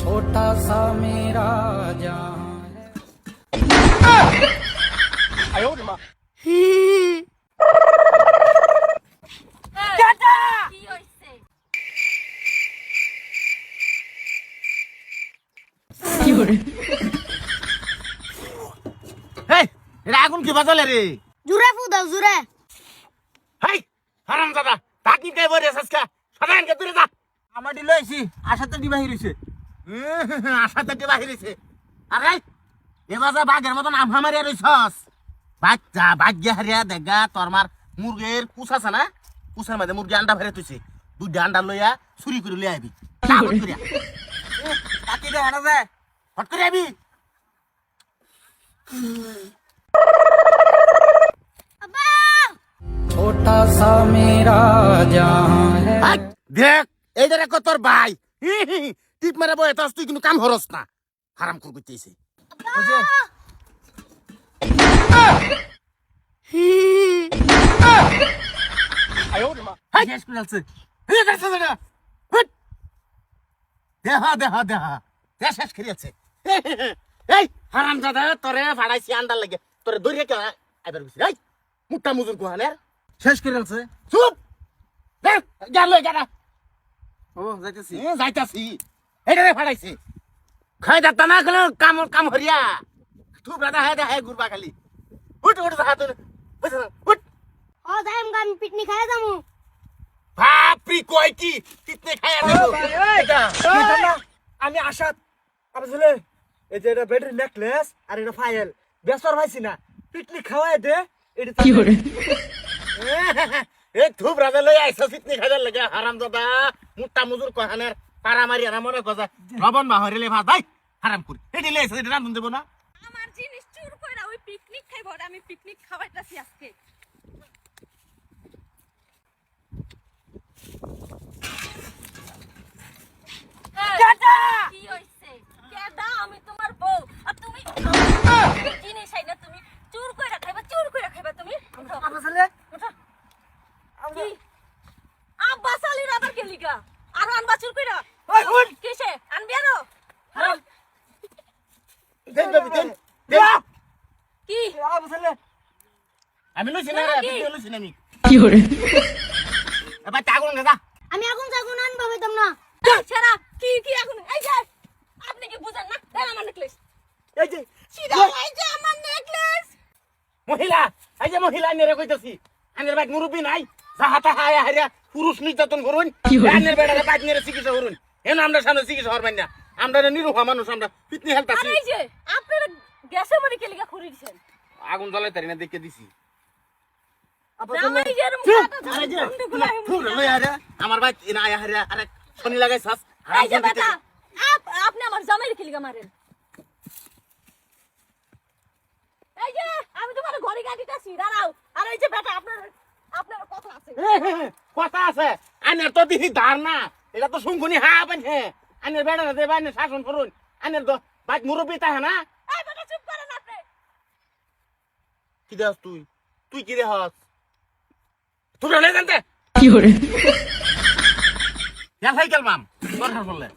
छोटा सा मेरा जहां है। আগুন কি বাজালে রে? জুরে ফুদাও জুরে। হাই হারাম দাদা তাকি কে বরে সসকা সাধারণ কে তুই যা আমার দিল আইছি আশাতে ডিবা হিরিছে আশাতে কে বাহিরেছে আরে এ বাজা বাঘের মতন আমহা মারিয়া রইছস বাচ্চা বাজ্যা হারিয়া দেগা তোর মার মুরগের কুছ আছে না কুছের মধ্যে মুরগি আন্ডা ভরে তুইছে দুইটা আন্ডা লইয়া চুরি করে লই আইবি কাবত করিয়া তাকি দে হানা যায় হট করে আইবি আব্বা छोटा सा मेरा जहां है। হাই দেখ এই যে কত তোর ভাই টিপ মেরে বয়ে তাস তুই কিন্তু কাম হরস না হারাম করে কইতেছে হাই শেষ করে আছে দেহা দেহা দেহা দেহ শেষ করিয়াছে এই হারাম দাদা তোরে ভাড়াইছি আন্ডার লাগে তোরে দৌড়ে কে আইবার গেছি এই মুট্টা মুজুর কোহানের শেষ করে আছে চুপ গেল গেলা ও যাইতেছি যাইতাছি এটারে ভাড়াইছে খাই দাতা না গেল কাম কাম হরিয়া তুই দাদা হ্যাঁ হ্যাঁ গুরবা খালি উঠ উঠ হাত উঠ ও যাইম গাম পিকনিক খায় যামু। বাপরি কই কি কিতনে খায়া দেবো আমি আশাত আসলে এই যে এটা ব্যাটারি নেকলেস আর এটা ফাইল বেসর ভাইছি না পিকনিক খাওয়াই দে এটা কি করে এ থুব রাজা লই আইছ কিতনে খাইবার লাগে হারাম দাদা মুট্টা মুজুর কোহানের পারা মারি আর মনে কথা লবণ বাহরিলে ভাত ভাই হারাম করি এটি লইছ এটা রান্ধুন দেব না আমার জিনিস চুর কইরা ওই পিকনিক খাইবো আর আমি পিকনিক খাওয়াইতাছি আজকে। কি হইছে? কেডা? আমি তোমার বউ আর তুমি আমার জিনিস আইনা তুমি চুর কইরা খাইবা তুমি। উঠো, আসলে উঠো। কি? আব্বা সালির আবার কে লিগা? আরো আনবা চুর কইরা? ওই হুন কিসে? আনবি আরো? হ্যাঁ? দেন দেবি দেন দেন কি? আসলে আমি লইছি না রে ভিডিও লইছি না আমি কি করে এবার তাগুন দাদা আমি আগুন জাগুন আনবা হইতাম না। এই ছেড়া, কি এখন? এই যে আপনি কি বুঝেন না? দেন আমার নেকলেস। এই যে সিধা এই যে আমার নেকলেস। মহিলা এই যে মহিলা নেরে কইতাছি আনের বাইক মুরব্বি নাই যাহাতা হায়া হারিয়া পুরুষ নির্যাতন করুন আনের বেড়ারে বাইক নেরে চিকিৎসা করুন এন আমরা সামনে চিকিৎসা করবেন না আমরা নিরুহা মানুষ আমরা পিতনি আর হেলতাছি এই যে আপনারা গ্যাসের মধ্যে কে লিগা খুঁড়ি দিছেন? আগুন জ্বলাই তারি না দেখে দিছি জামাই যে এরম কাটা আরে যে বন্ধুগুলো ফুল লই আরে আমার বাইক না আয়া হারিয়া আরে শনি লাগাইছাস এই যে বেটা আপনি আমার জামাই কে লিগা মারেন? এই যে আমি তোমার ঘরে গাড়িটাছি দাঁড়াও। আর এই যে বেটা আপনার কথা আছে। কথা আছে আনের তো দিহি ধার না এটা তো শুনকুনি হা পাইছে আনের বেড়া দে বাইনে শাসন করুন আনের তো বাইক মুরব্বি তাহে না এই বেটা চুপ করেন আপনি। কি দেস তুই কি দেহস তুই লে জানতে কি করে সাইকেল মাম দরকার পড়লে